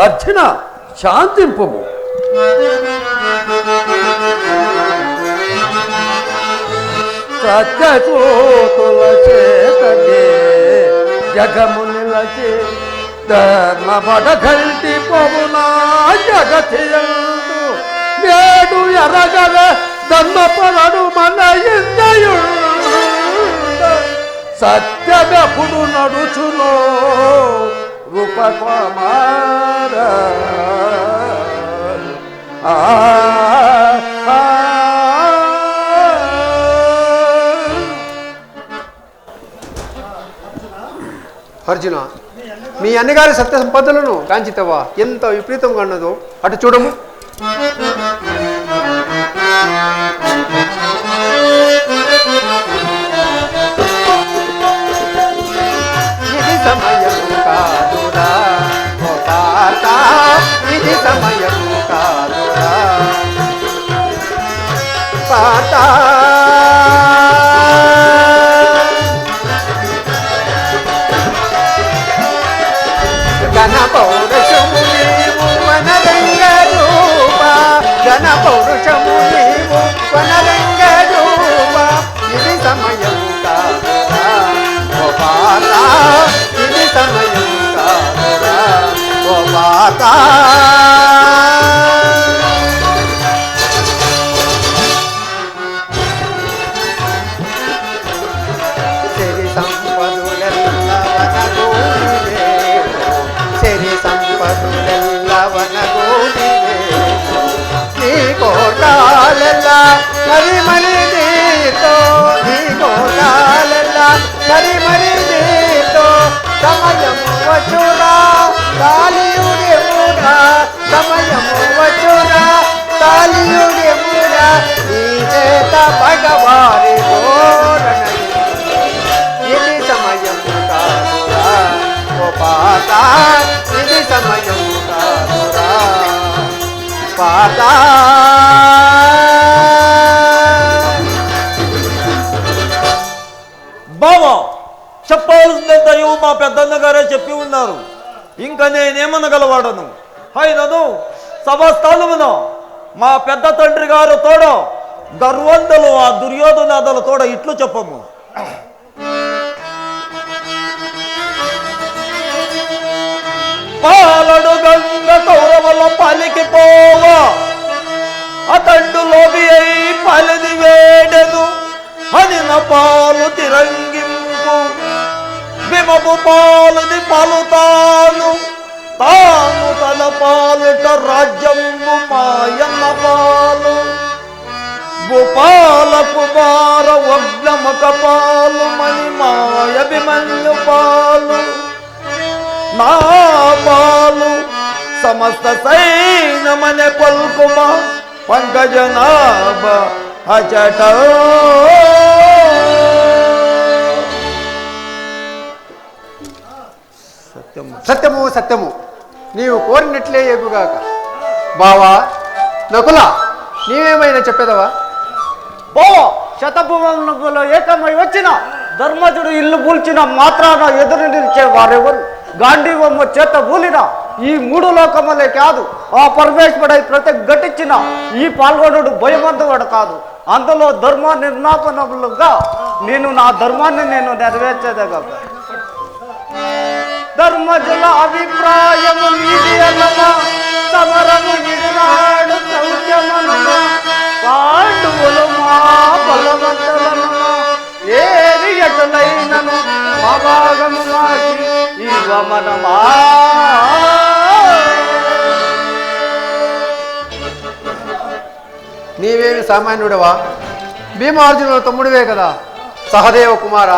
C: అర్జున శాంతింపుము. సత్యచోతుల చేతనే జగము నిలచి ధర్మ బడగల్టి పవునా జగతియందు నేడు ఎరగల ధర్మపరడు మన ఇంద్రయుడు సత్యమెప్పుడు నడుచునో రూపకుమార
D: అర్జున, మీ అన్నగారి సత్య సంపదలను కాంచితవా ఎంత విపరీతంగా ఉన్నదో అటు చూడము. ఇది సమయము కాదురా ఓ తాత, ఇది సమయము కాదురా పాత. పౌరుషము నీవు వనరంగ రూప, ఘన పౌరుషము నీవు వనరంగ రూప. ఇది సమయము కాదురా ఓ పాత, ఇది సమయము కాదురా ఓ పాత. సిరి సంపదులెల్ల వనగూడివే, సిరి సంపదులెల్ల వనగూడివే. నీ కోటాలెల్ల మరి మరి నీతో, నీ కోటాలెల్ల మరి మరి నీతో. సమయము వచ్చురా కాలియుడెమురా, సమయము వచ్చురా కాలియుడెమురా. నీ చేత భగవారి తోరణ ఇది సమయము కాదురా ఓ పాత, ఇది సమయము కాదురా పాత.
F: బావా, చెప్పాల్సిందంతయు మా పెద్దన్న గారే చెప్పి ఉన్నారు. ఇంకా నేనేమనగలవాడను. అయినను సభస్థానమున మా పెద్ద తండ్రి గారు తోడ గర్వంతులు ఆ దుర్యోధనాథుల తోడ ఇట్లు చెప్పము. పాలడు గంగ కౌరవుల పలికి పోవా, అతండు లోబి అయి పలిది వేడెను అనిన పాలు తిరంగింపు. విమపు పాలుది పలుతాను తాను తన పాలుట రాజ్యంబు మాయన్న పాలు. భూపాల కుమార వగ్నముఖ పాలు మణి మాయభిమన్యు పాలు. నా పాలు సమస్త సైన్యమనే పల్కుమ పంకజనాభ అచట.
D: సత్యము సత్యము నీవు కోరినట్లే ఏపుగాక. బావా నకుల, నీవేమైనా చెప్పేదవా?
B: బావా, శతభువనములో ఏకమై వచ్చిన ధర్మజుడు ఇల్లు కూల్చిన మాత్రాన ఎదురు నిలిచే వారెవరు? గాంధీవమ్మ చేత బూలిన ఈ మూడు లోకములే కాదు, ఆ పరమేశ్వరుడై ప్రతిఘటించిన ఈ పాల్గొనుడు భయమంతువాడు కాదు. అందులో ధర్మ నిర్ణాపనములుగా నేను నా ధర్మాన్ని నెరవేర్చేదగా. ధర్మజుల అభిప్రాయము నీది అన్నమా, సమరము ఇడినాడు సౌఖ్యమనమా. పాండవులు మా బలవంతులనమా, ఏది ఎటులైనను మా భాగము మాకి ఇవ్వమనమా.
D: సామాన్యుడవా? భీమార్జునుల తమ్ముడివే కదా సహదేవ కుమార.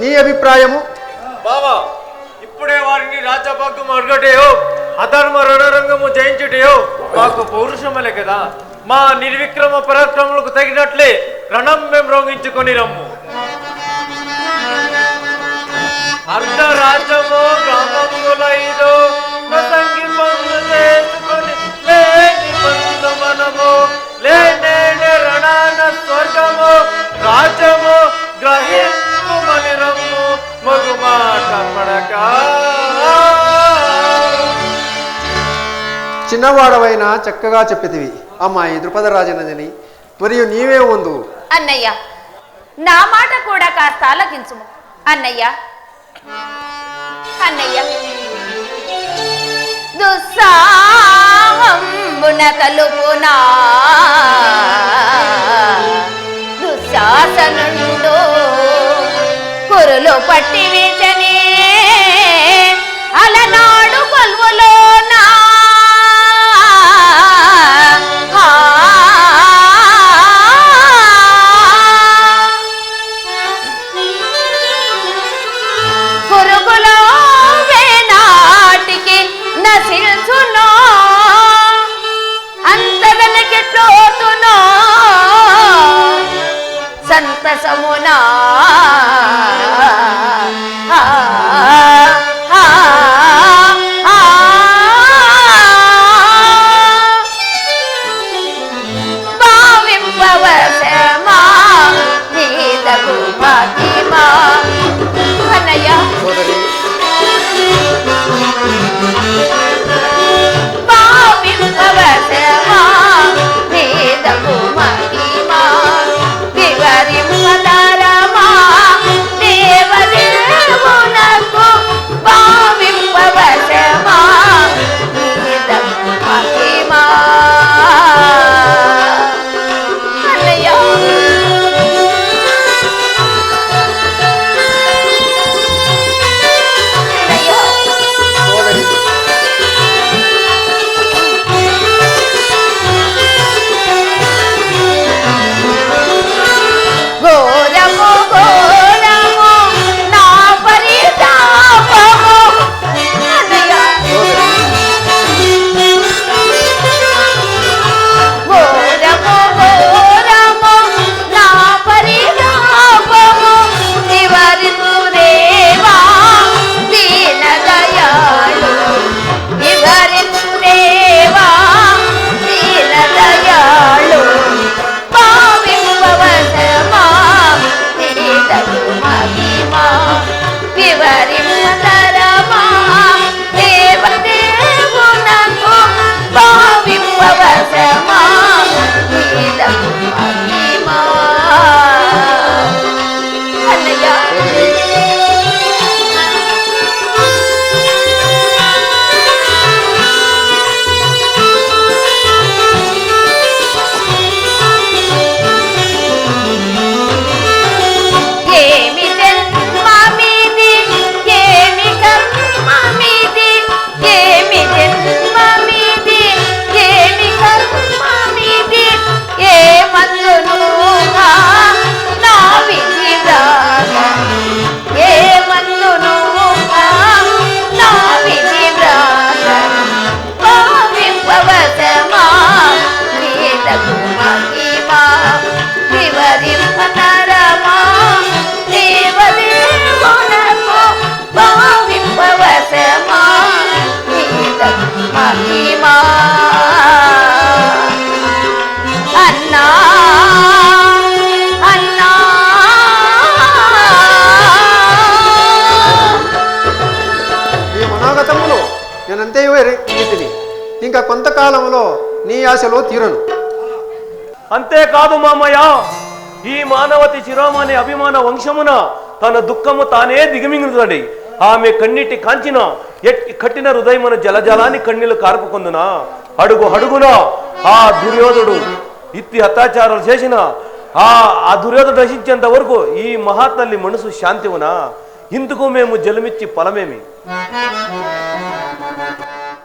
D: నీ అభిప్రాయము?
G: బావా, ఇప్పుడే వారిని రాజ్యభాగం అడగటేయో అధర్మ రణరంగము జయించుటయో మాకు పౌరుషమలే కదా. మా నిర్విక్రమ పరాక్రమలకు తగినట్లే రణం మేము రోగించుకొని రమ్ము. అర్ధ రాజ్యము గ్రామములైదు నసంగి పనులు చేసుకొని లేని పనులు మనము లేనే రణాన స్వర్గము రాజ్యము గ్రహింపుమని రమ్ము మగు మాట పడక.
D: చిన్నవాడవైనా చక్కగా చెప్పితివి అమ్మాయి ద్రుపదరాజనని. మరియు నీవే ఉందు.
E: అన్నయ్య, నా మాట కూడా కాస్త ఆలకించుము. అన్నయ్య అన్నయ్య దుస్సాహంబున కలుపునా దుశ్శాసనుండు కురులు పట్టి వీచని అలనాడు కొల్వులోనా పురుగులో వేనాటికి నశిల్చునో అంతదనకిట్లోతునో సంతసమునా భావింపవశమా నీదగు మహిమా. అన్నయ్య భావింపవశమా నీదగు మహిమా వివరింపదరమా దేవదేవునకు భావింపవశమా నీదగు మహిమా. అన్నయ్య ఘోరము ఘోరము నా పరితాపము. అన్నయ్య ఘోరము ఘోరము నా పరితాపము నివరించుదేవా దీన దయాళు నివరించుదేవా దీన దయాళు భావింపవశమా నీదగు మహిమా వివరింపదరమా దేవదేవునకు భావింపవశమా నీదగు మహిమా. అన్నయ్య ఏమి జన్మ మీది ఏమి కర్మ మీది ఏమి జన్మ మీది ఏమి కర్మ మీది ఏ మందునుగా నా విధి వ్రాత ఏ మందునుగా నా విధి వ్రాత భావింపవశమా నీదగు మహిమా వివరింపదరమా దేవదేవునకు భావింపవశమా నీదగు మహిమా. అన్నా అన్నా
D: ఈ మనోగతములో నేనంతే రీతిని ఇంకా కొంతకాలంలో నీ ఆశలో తీరను.
G: అంతేకాదు మామయ్య, ఈ మానవతి శిరోమణి అభిమాన వంశమున తన దుఃఖము తానే దిగమింగుతాడు. ఆమె కన్నిటి కాంచిన ఎట్టి కట్టిన హృదయమున జలజలాన్ని కన్నీళ్లు కార్పుకొందునా. అడుగు అడుగున ఆ దుర్యోధుడు ఇత్తి అత్యాచారాలు చేసిన ఆ దుర్యోధుడు నశించేంత వరకు ఈ మహాతల్లి మనసు శాంతివునా. ఇందుకు మేము జలమిచ్చి ఫలమేమి?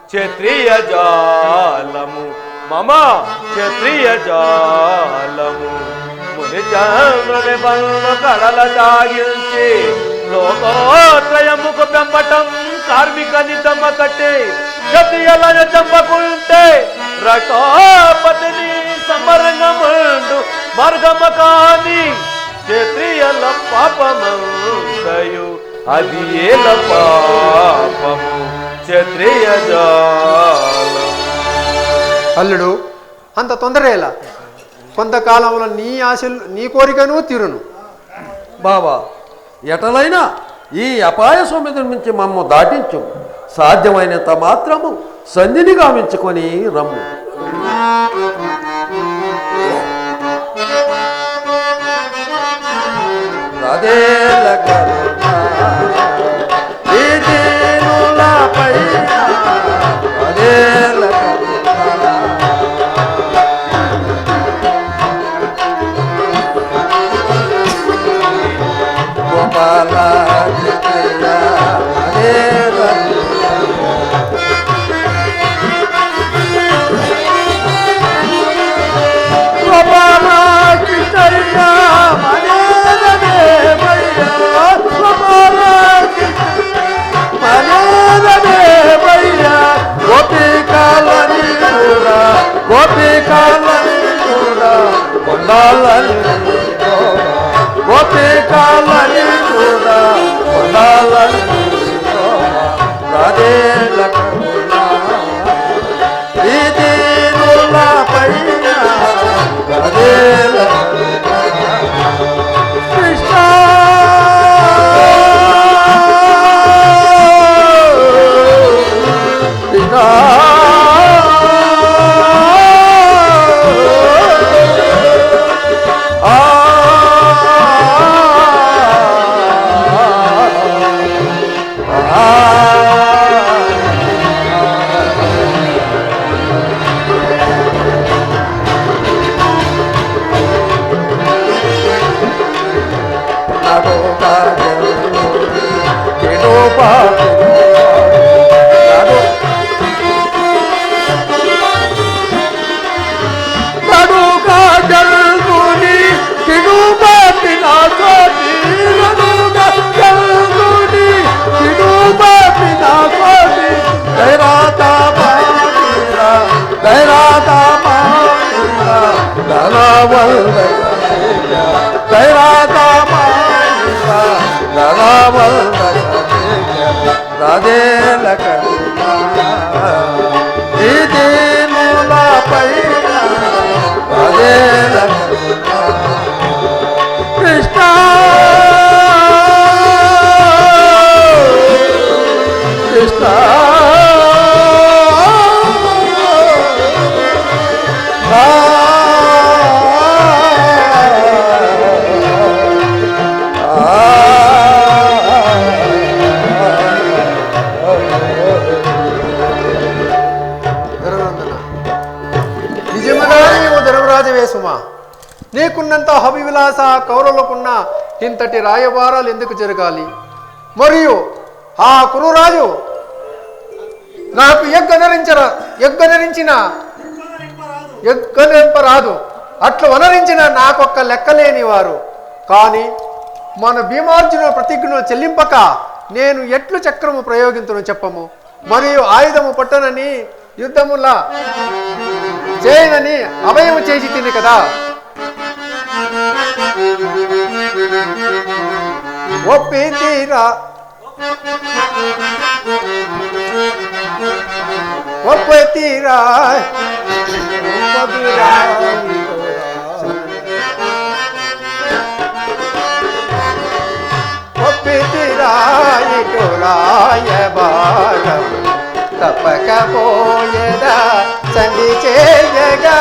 G: క్షత్రియ జాలము మమ క్షత్రియ జాలము ముని చంద్రుని బల్ల కడల దాగించి లోకోత్రయముకు పెంపటం కార్మికని దమ్మ కట్టి క్షత్రియులను చంపకుంటే రటోపతిని సమరంగముండు మార్గమ కాని క్షత్రియుల పాపమందయు అది ఏల పాపము క్షత్రియ జాలము.
D: అల్లుడు అంత తొందర ఎలా? కొంతకాలంలో నీ ఆశలు నీ కోరికను తీరును.
C: బావా, ఎటలైనా ఈ అపాయ సొమ్మిది నుంచి మమ్ము దాటించు. సాధ్యమైనంత మాత్రము సంధిని గావించుకొని రమ్ము. రాధేల కరుణ ఈ దీనులపై, రాధేల కరుణ గోపాల కృష్ణయ్య, రాధేల గోపాల కృష్ణయ్య, రాధేల దేవయ్య, గోపాల రాధేల దేవయ్య, గోపికలని కూడా, గోపికలని కూడా కొండాలని, గోపికలని కూడా కొండాలని, రాధేల కరుణ ఈ దీనులపై, రాధేల కృష్ణ రాధేల కరుణ ఈ దీనులపై, రాధేల కరుణ కృష్ణ కృష్ణ
D: సుమా, నీకున్నంత హవివిలాస కౌరవులకున్న ఇంతటి రాయబారాలు ఎందుకు జరగాలి? మరియు ఆ కురురాజు నాకు ఎగ్గనరింపరాదు, అట్లు వనరించిన నాకొక్క లెక్కలేని వారు. కానీ మన భీమార్జున ప్రతిజ్ఞను చెల్లింపక నేను ఎట్లు చక్రము ప్రయోగించును చెప్పము. మరియు ఆయుధము పట్టనని యుద్ధములా చేయనని అభయము చేసి తిని కదా. ఒప్పి తీరా ఒప్పి తీరా ఒప్పి తీరాయి టోరాయ బాలం తప్పకపోయేదా సంధి చేయగా.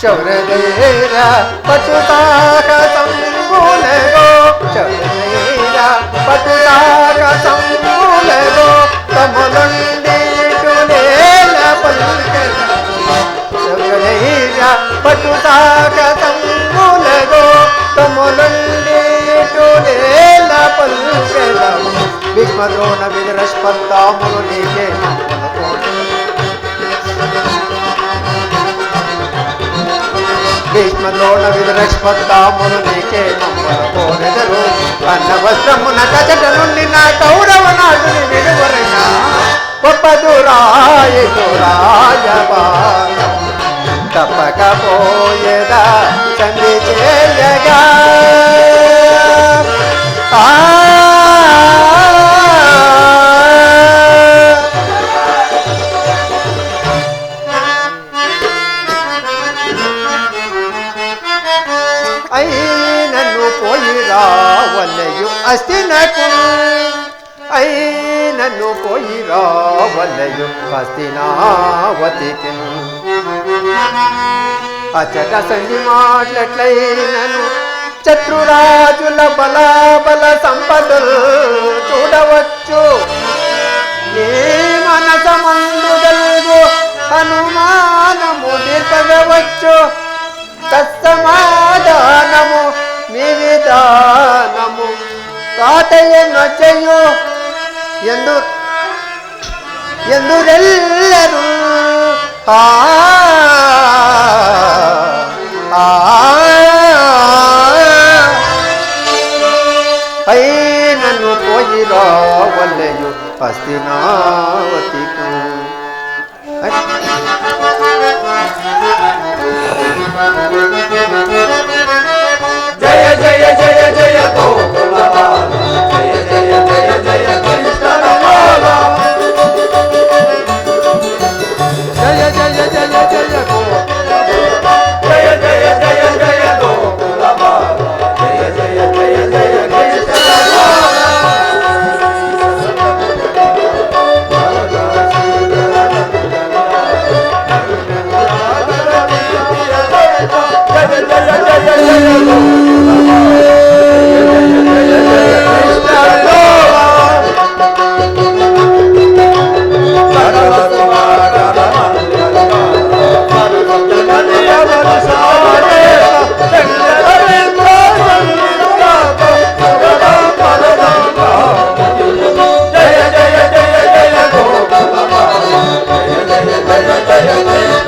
D: శౌరదేర పటుతాక సంబూలగో, శౌరదేర పటుతాక సంబూలగో, తమనుండి టులేల పల్కల శౌరదేర భీష్మ ద్రోణ విదురస్పర్ధాములు నీకే భీష్మ ద్రోణ విదురస్పర్ధాములు నీకే మమ్మల కోరెదరు అన్న వస్త్రమున కచట నుండి నా కౌరవ నాటుని విడువరైనా పప్పదురాయరాజబాణం తప్పకపోయేదా చంది చేయగా అయినను పోయి రావలయు అస్తినకు అయినను పోయి రావలయు హస్తినావతికి అచట సంధి మాటలైనను శత్రురాజుల బల సంపదలు చూడవచ్చు ఏ మనసమందు గల్గు అనుమానము నిల్పవచ్చు తత్సమాధానము మీ విధానము తాతయ్య నచ్చయు ఎందురెల్లరు అయినను పోయి రావలయు హస్తినావతికు
C: జయ జయ జయ జయ గోకులబాల జయ జయ జయ జయ కృష్ణబాల జయ జయ జయ జయ జయ జయ జయ జయ గోకులబాల జయ జయ జయ జయ జయ జయ జయ